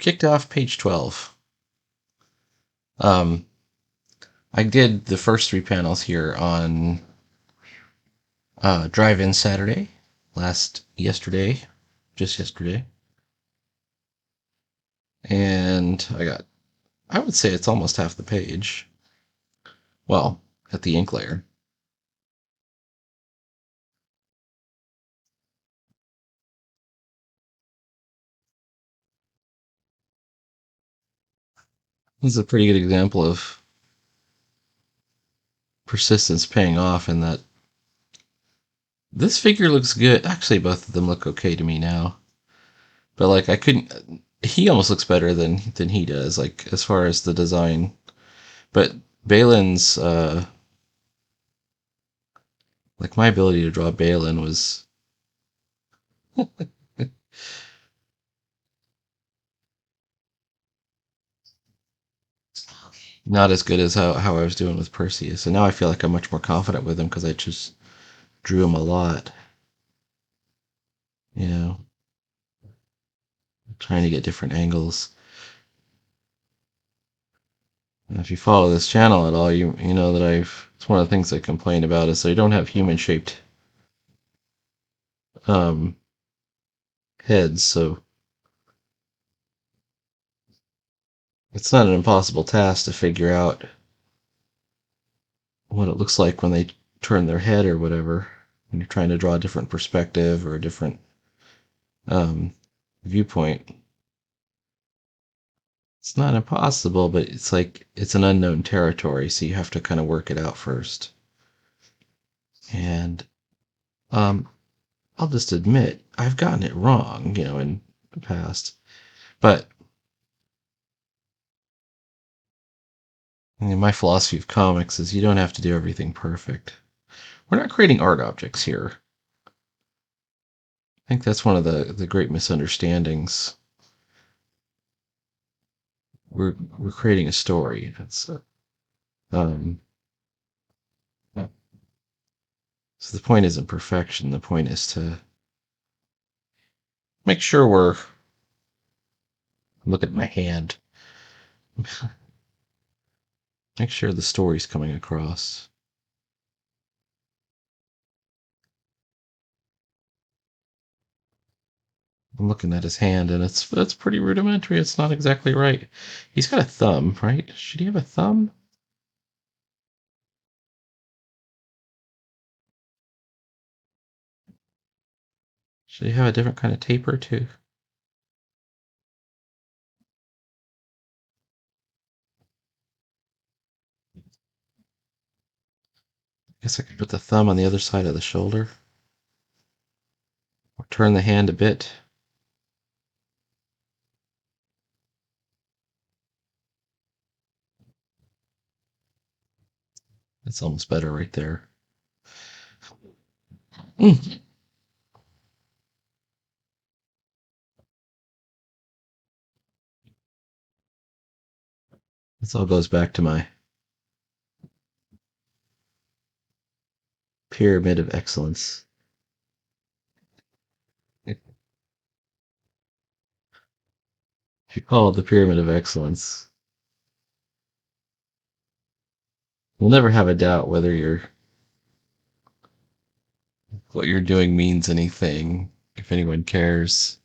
kicked off page 12. Um, I did the first three panels here on Drive-In Saturday, just yesterday. And I would say it's almost half the page. Well, at the ink layer. This is a pretty good example of persistence paying off in that this figure looks good. Actually, both of them look okay to me now. But like I couldn't he almost looks better than he does, like as far as the design. But Balin's like my ability to draw Balin was not as good as how I was doing with Perseus. And now I feel like I'm much more confident with him because I just drew him a lot. You know, trying to get different angles. And if you follow this channel at all, you know that it's one of the things I complain about is I don't have human shaped um, heads, so it's not an impossible task to figure out what it looks like when they turn their head or whatever. When you're trying to draw a different perspective or a different um, viewpoint. It's not impossible, but it's like it's an unknown territory, so you have to kind of work it out first. And um, I'll just admit I've gotten it wrong, in the past. But my philosophy of comics is you don't have to do everything perfect. We're not creating art objects here. I think that's one of the great misunderstandings. We're creating a story. Um, so the point isn't perfection. The point is to make sure we're look at my hand. Make sure the story's coming across. I'm looking at his hand, and it's pretty rudimentary. It's not exactly right. He's got a thumb, right? Should he have a thumb? Should he have a different kind of taper too? I guess I could put the thumb on the other side of the shoulder, or turn the hand a bit. That's almost better right there. Mm. This all goes back to my pyramid of excellence. If you call it the pyramid of excellence, you'll never have a doubt whether what you're doing means anything, if anyone cares.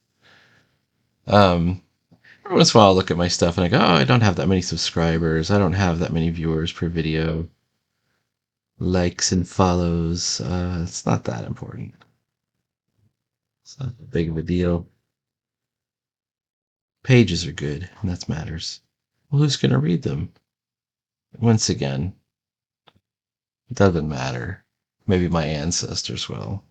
Every once in a while, I'll look at my stuff and I go, "Oh, I don't have that many subscribers. I don't have that many viewers per video, likes and follows. It's not that important. It's not that big of a deal. Pages are good, and that matters. Well, who's going to read them? Once again, it doesn't matter. Maybe my ancestors will.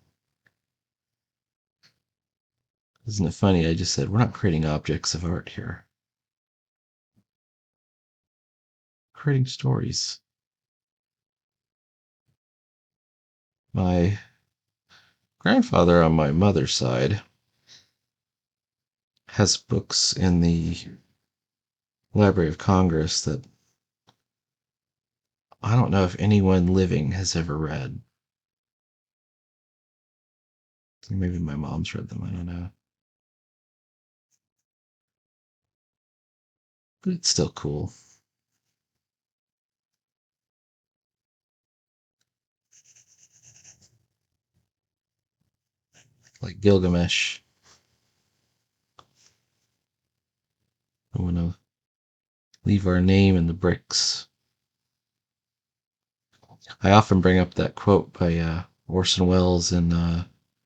Isn't it funny? I just said we're not creating objects of art here. We're creating stories. My grandfather on my mother's side has books in the Library of Congress that I don't know if anyone living has ever read. Maybe my mom's read them. I don't know. but it's still cool. Like Gilgamesh. I want to leave our name in the bricks. I often bring up that quote by Orson Welles in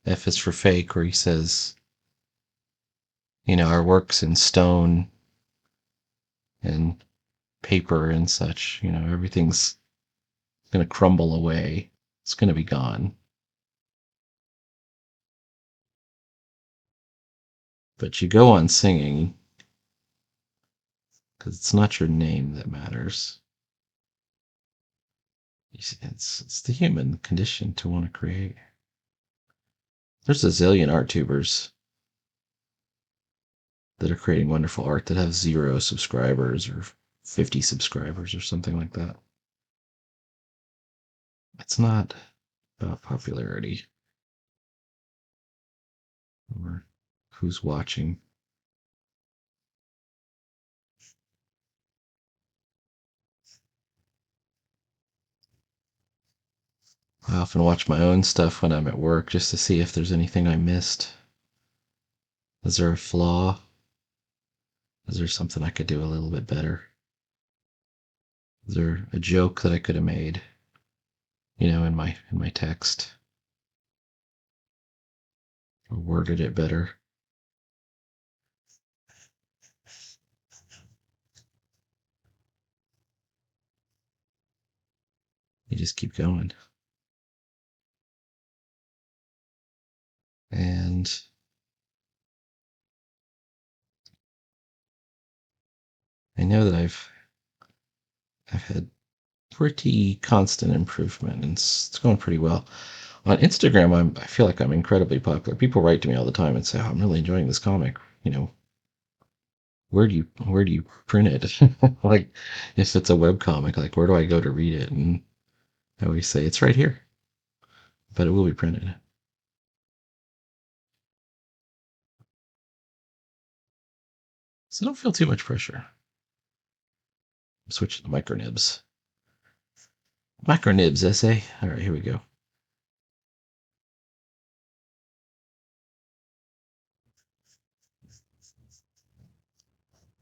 F is for Fake, where he says, our work's in stone and paper and such. Everything's going to crumble away. It's going to be gone. But you go on singing because it's not your name that matters. It's the human condition to want to create. There's a zillion art tubers that are creating wonderful art that have 0 subscribers or 50 subscribers or something like that. It's not about popularity or who's watching. I often watch my own stuff when I'm at work just to see if there's anything I missed. Is there a flaw? Is there something I could do a little bit better? Is there a joke that I could have made, in my text, or worded it better? You just keep going. And I know that I've had pretty constant improvement, and it's going pretty well. On Instagram, I feel like I'm incredibly popular. People write to me all the time and say, "Oh, I'm really enjoying this comic. Where do you print it?" Like, if it's a web comic, like, where do I go to read it? And I always say it's right here, but it will be printed. So don't feel too much pressure. Switch to micronibs. Micronibs essay. All right, here we go.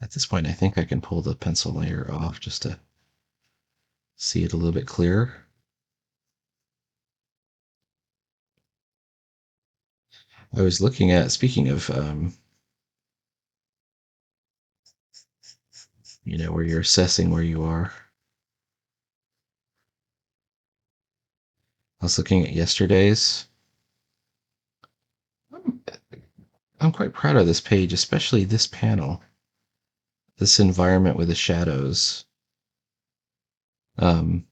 At this point, I think I can pull the pencil layer off just to see it a little bit clearer. I was looking at, speaking of, where you're assessing where you are. I was looking at yesterday's. I'm, I'm quite proud of this page, especially this panel, this environment with the shadows. Um,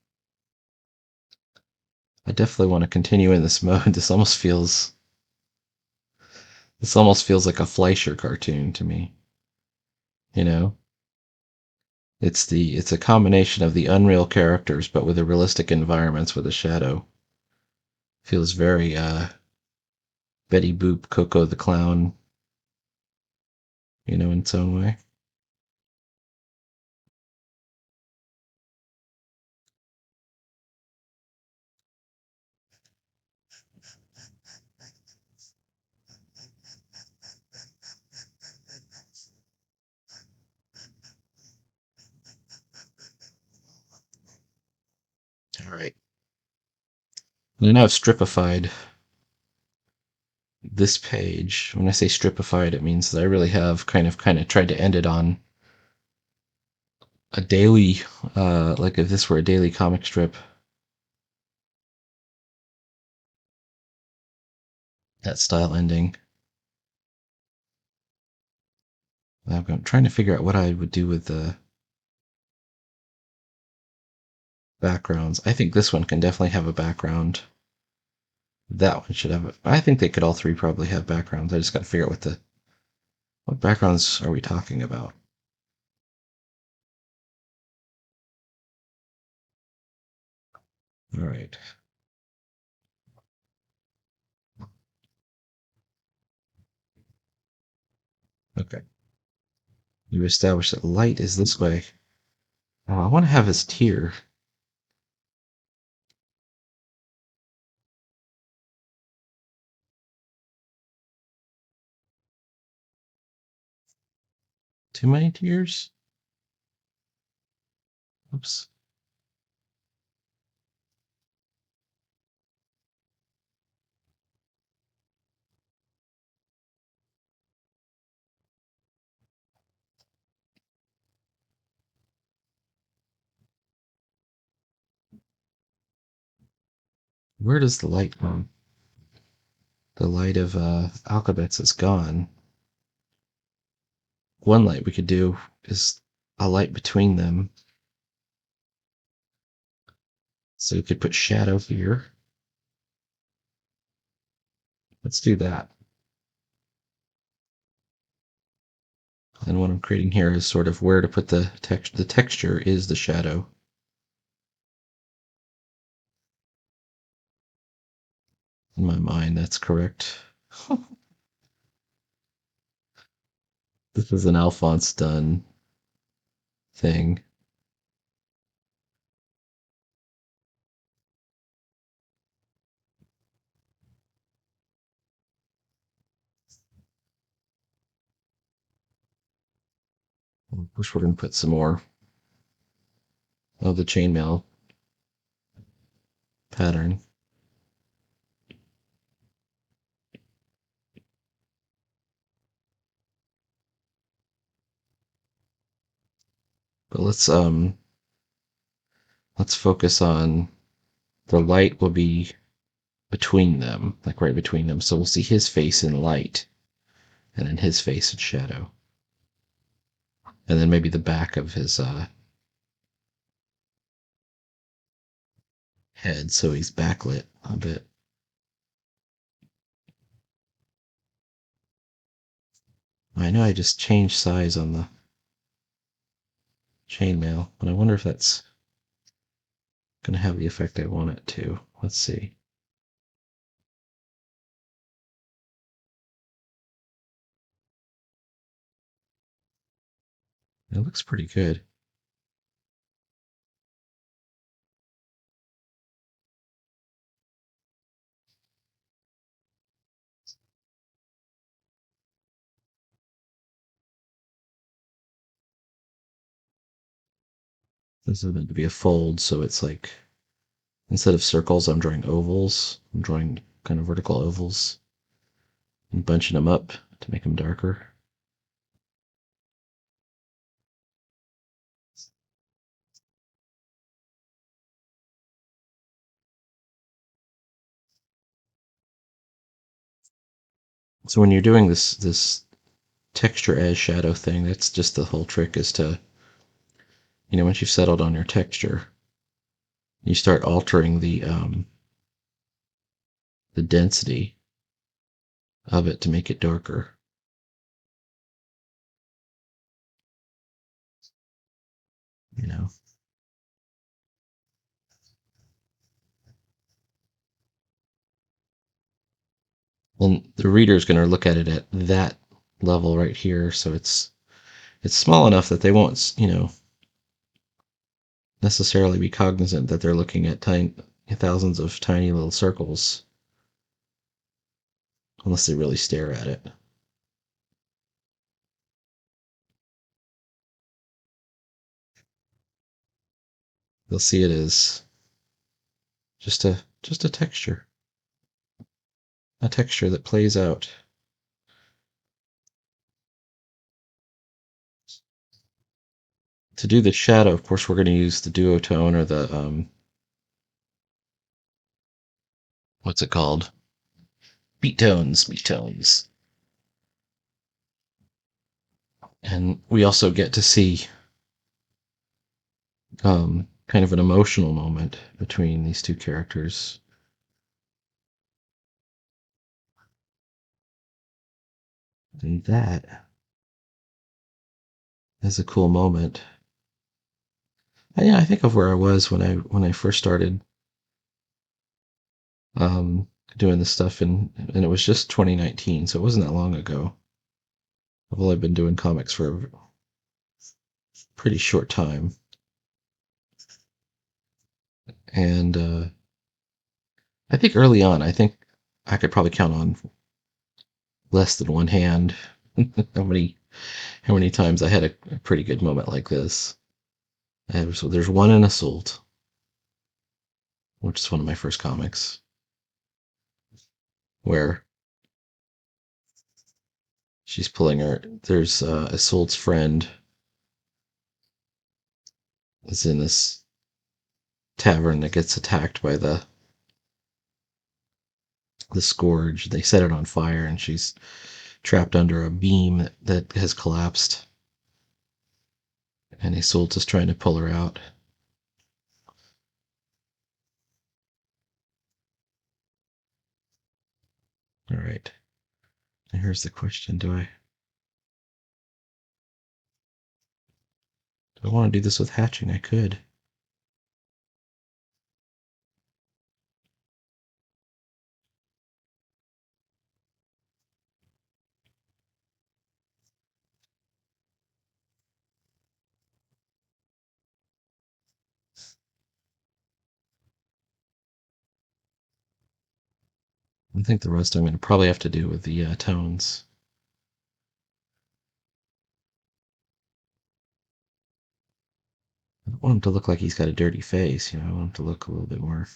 I definitely want to continue in this mode. This almost feels like a Fleischer cartoon to me. You know, it's a combination of the unreal characters, but with the realistic environments with a shadow. Feels very Betty Boop, Coco the Clown, in its own way. All right. And now I've stripified this page. When I say stripified, it means that I really have kind of tried to end it on a daily, like if this were a daily comic strip, that style ending. I'm trying to figure out what I would do with the backgrounds. I think this one can definitely have a background. That one should have it. I think they could all three probably have backgrounds. I just got to figure out what backgrounds are we talking about. All right. Okay. We've established that light is this way. Oh, I want to have his tier. Too many tiers? Oops. Where does the light come? The light of alphabets is gone. One light we could do is a light between them. So we could put shadow here. Let's do that. And what I'm creating here is sort of where to put the texture. The texture is the shadow. In my mind, that's correct. This is an Alphonse Dunn thing. I wish we're going to put some more of the chainmail pattern. But let's focus on the light will be between them, like right between them. So we'll see his face in light and then his face in shadow. And then maybe the back of his head so he's backlit a bit. I know I just changed size on the chainmail, but I wonder if that's going to have the effect I want it to. Let's see. It looks pretty good. This is meant to be a fold, so it's like instead of circles, I'm drawing ovals. I'm drawing kind of vertical ovals and bunching them up to make them darker. So when you're doing this texture as shadow thing, that's just the whole trick is to, once you've settled on your texture, you start altering the density of it to make it darker. You know. And the reader is going to look at it at that level right here, so it's small enough that they won't, necessarily be cognizant that they're looking at thousands of tiny little circles unless they really stare at it. They'll see it as just a texture, that plays out. To do the shadow, of course, we're going to use the duotone or the what's it called? Beat tones. And we also get to see kind of an emotional moment between these two characters. And that is a cool moment. And yeah, I think of where I was when I first started um, doing this stuff, and it was just 2019, so it wasn't that long ago. I've only been doing comics for pretty short time. And I think early on, I think I could probably count on less than one hand how many times I had a pretty good moment like this. So there's one in Assault, which is one of my first comics, where she's pulling her. There's Assault's friend is in this tavern that gets attacked by the scourge. They set it on fire, and she's trapped under a beam that has collapsed. And Isolde is trying to pull her out. All right. And here's the question: do I want to do this with hatching? I could. I think the rest I'm going to probably have to do with the tones. I don't want him to look like he's got a dirty face. I want him to look a little bit more.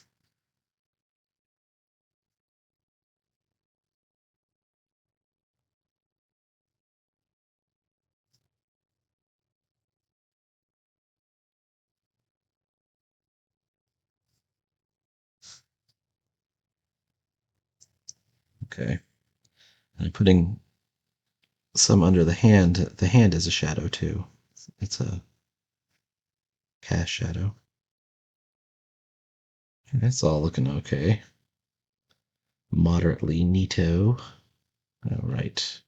Okay. And I'm putting some under the hand. The hand is a shadow too. It's a cast shadow. That's all looking okay. Moderately neato. All right.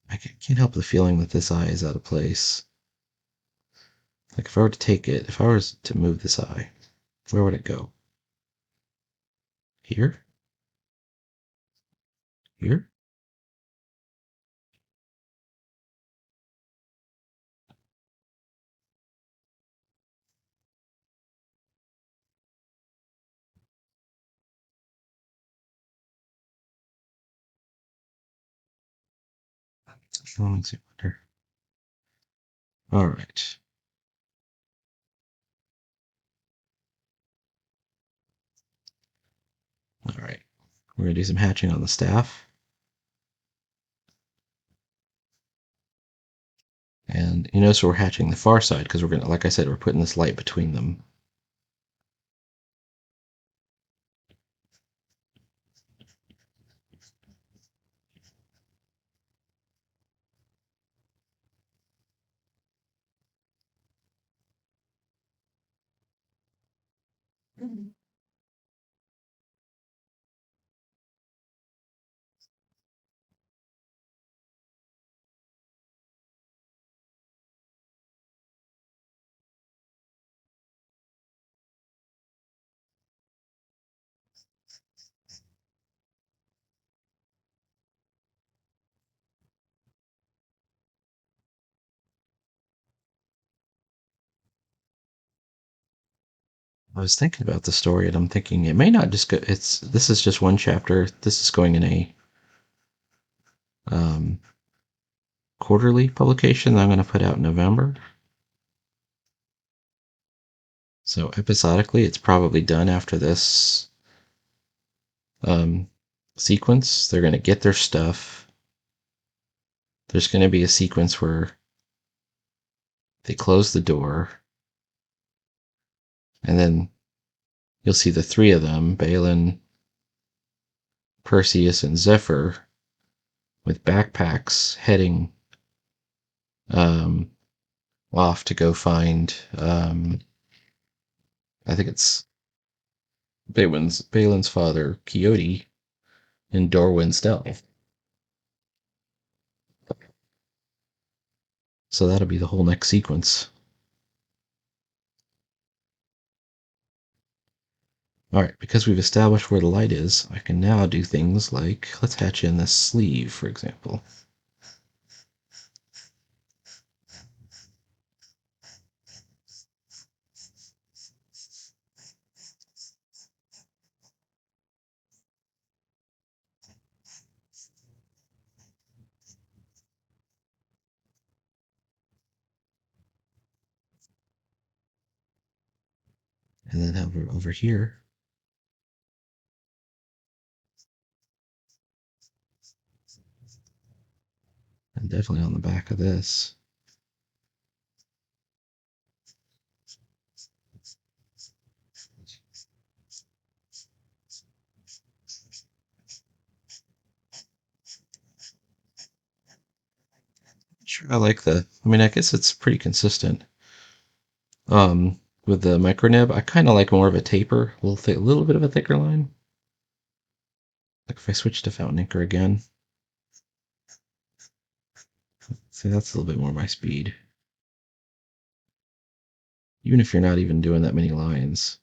I can't help the feeling that this eye is out of place. Like if I were to take it, if I was to move this eye, where would it go? Here? Here? Let's see. All right. All right. We're going to do some hatching on the staff. And you notice we're hatching the far side because we're going to, like I said, we're putting this light between them. I was thinking about the story and I'm thinking it may not just go, this is just one chapter. This is going in a um, quarterly publication that I'm going to put out in November. So episodically, it's probably done after this sequence. They're going to get their stuff. There's going to be a sequence where they close the door, and then you'll see the three of them, Balin, Perseus, and Zephyr, with backpacks heading off to go find, I think it's Balin's father, Quixote, in Dorwyn's Delve. So that'll be the whole next sequence. All right, because we've established where the light is, I can now do things like, let's hatch in this sleeve, for example. And then over here, and definitely on the back of this. Sure, I like I mean, I guess it's pretty consistent. With the micro nib, I kind of like more of a taper, a little bit of a thicker line. Like if I switch to fountain inker again, see that's a little bit more my speed. Even if you're not even doing that many lines.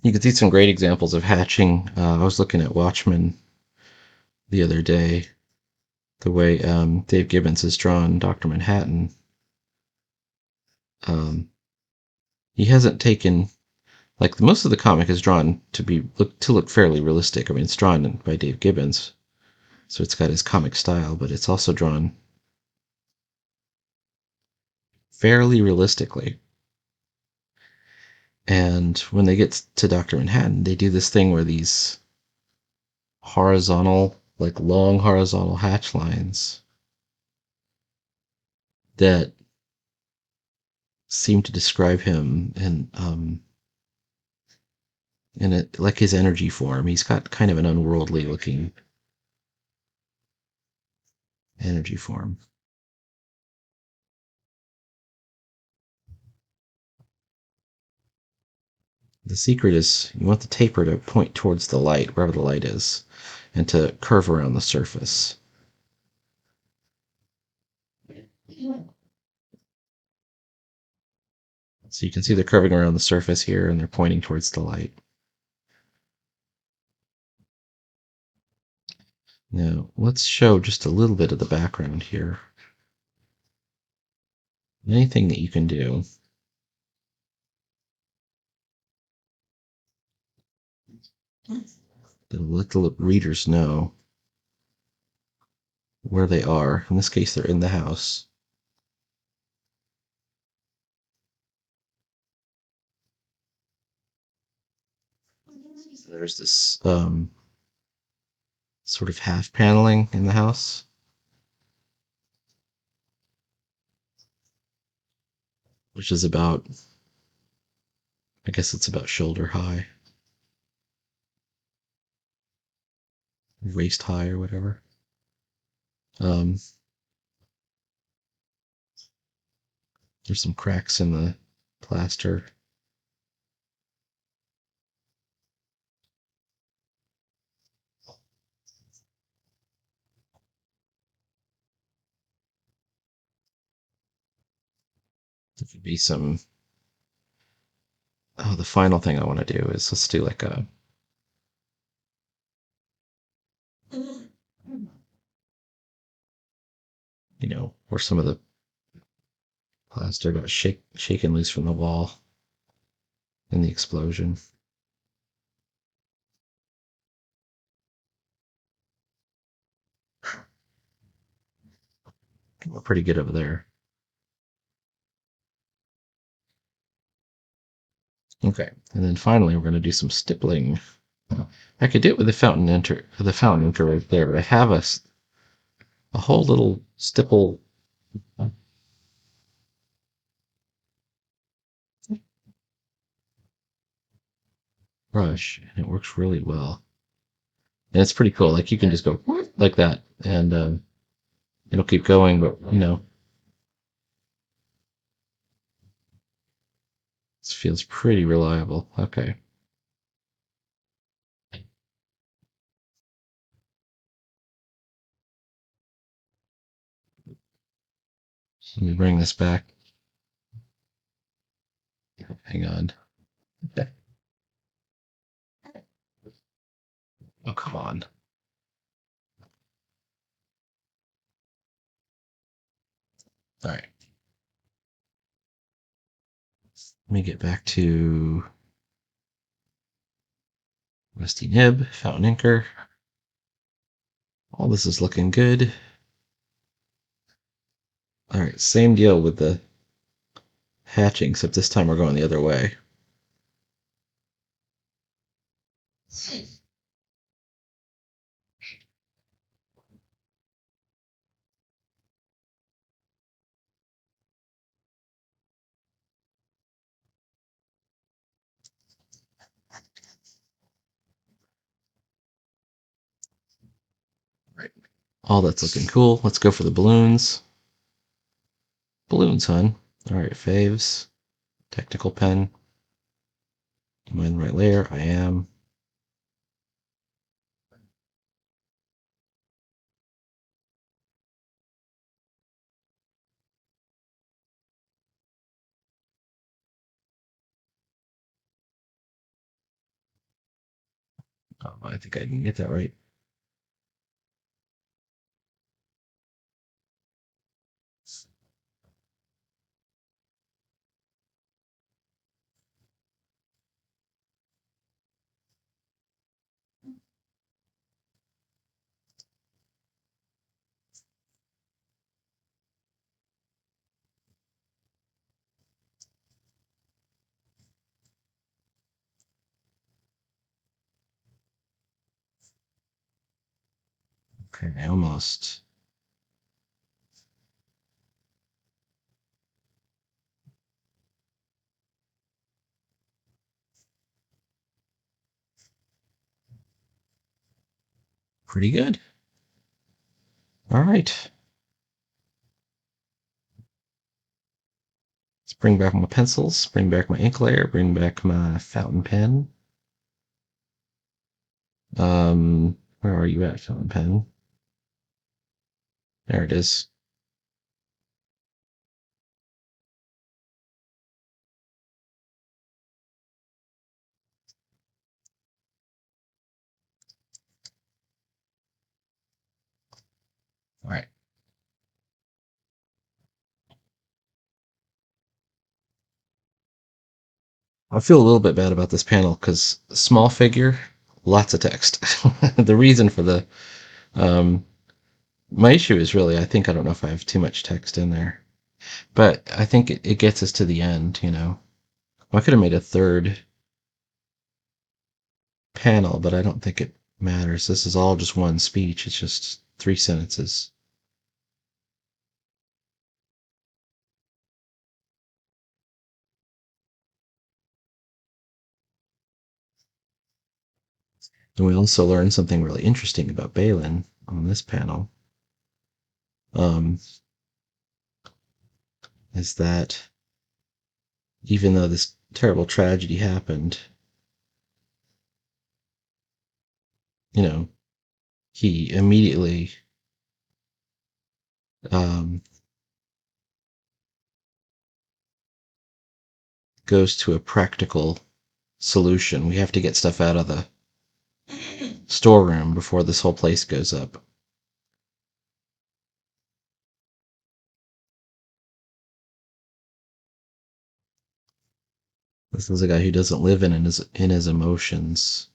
You can see some great examples of hatching. I was looking at Watchmen the other day, the way Dave Gibbons has drawn Dr. Manhattan. He hasn't taken like most of the comic is drawn to look fairly realistic. I mean, it's drawn by Dave Gibbons, so it's got his comic style, but it's also drawn fairly realistically. And when they get to Dr. Manhattan, they do this thing where these horizontal, like long horizontal hatch lines that seem to describe him in it like his energy form. He's got kind of an unworldly looking energy form. The secret is you want the taper to point towards the light, wherever the light is, and to curve around the surface. So you can see they're curving around the surface here and they're pointing towards the light. Now, let's show just a little bit of the background here. Anything that you can do. That'll let the readers know where they are. In this case, they're in the house. There's this sort of half paneling in the house, which is about, I guess it's about shoulder high, waist high, or whatever. Um, there's some cracks in the plaster. There could be some. Oh, the final thing I want to do is let's do like a. Where some of the plaster got shaken loose from the wall in the explosion. We're pretty good over there. Okay, and then finally we're going to do some stippling. I could do it with the fountain inker right there, but I have a whole little stipple brush, and it works really well. And it's pretty cool. Like you can just go like that, and it'll keep going. But it feels pretty reliable. Okay. Let me bring this back. Hang on. Oh, come on. All right. Let me get back to Rusty Nib, Fountain Inker. All this is looking good. All right, same deal with the hatching, except this time we're going the other way. Right. All that's looking cool. Let's go for the balloons. Balloons, hun. All right, faves. Technical pen. Am I in the right layer? I am. Oh, I think I didn't get that right. Okay, almost. Pretty good. All right. Let's bring back my pencils, bring back my ink layer, bring back my fountain pen. Where are you at, fountain pen? There it is. All right. I feel a little bit bad about this panel because small figure, lots of text. The reason for the um, my issue is really I don't know if I have too much text in there, but I think it gets us to the end. I could have made a third panel, but I don't think it matters. This is all just one speech. It's just 3 sentences. And we also learned something really interesting about Balin on this panel. Um, is that even though this terrible tragedy happened, you know, he immediately um, goes to a practical solution. We have to get stuff out of the storeroom before this whole place goes up. This is a guy who doesn't live in his emotions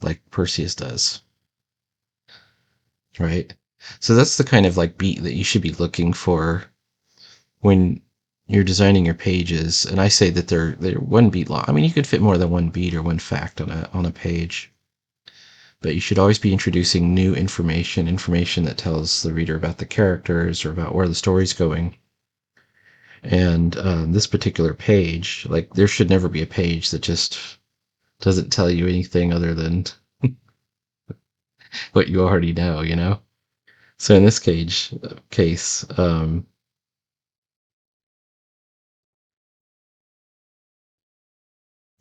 like Perseus does, right? So that's the kind of like beat that you should be looking for when you're designing your pages. And I say that they're one beat long. I mean, you could fit more than one beat or one fact on a page, but you should always be introducing new information that tells the reader about the characters or about where the story's going. And this particular page, like there should never be a page that just doesn't tell you anything other than what you already know. So in this case,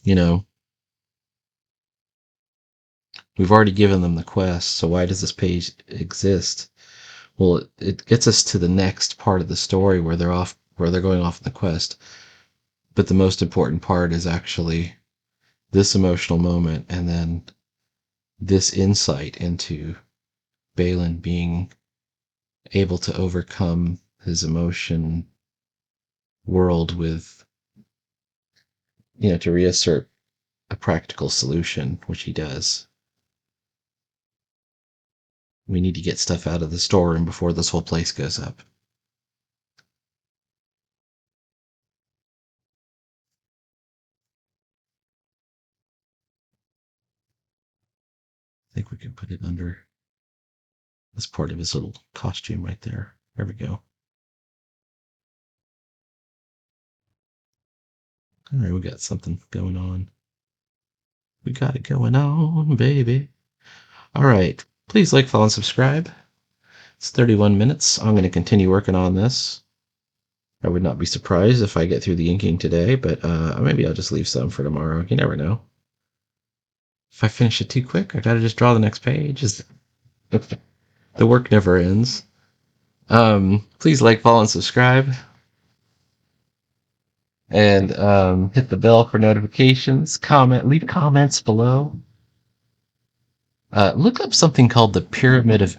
you know, we've already given them the quest. So why does this page exist? Well, it gets us to the next part of the story where they're going off on the quest. But the most important part is actually this emotional moment, and then this insight into Balin being able to overcome his emotion world with, to reassert a practical solution, which he does. We need to get stuff out of the storeroom before this whole place goes up. I think we can put it under this part of his little costume right there. There we go. All right, we got something going on. We got it going on, baby. All right. Please like, follow, and subscribe. It's 31 minutes. I'm going to continue working on this. I would not be surprised if I get through the inking today, but maybe I'll just leave some for tomorrow. You never know. If I finish it too quick, I gotta just draw the next page. The work never ends. Please like, follow, and subscribe. And hit the bell for notifications. Leave comments below. Look up something called the Pyramid of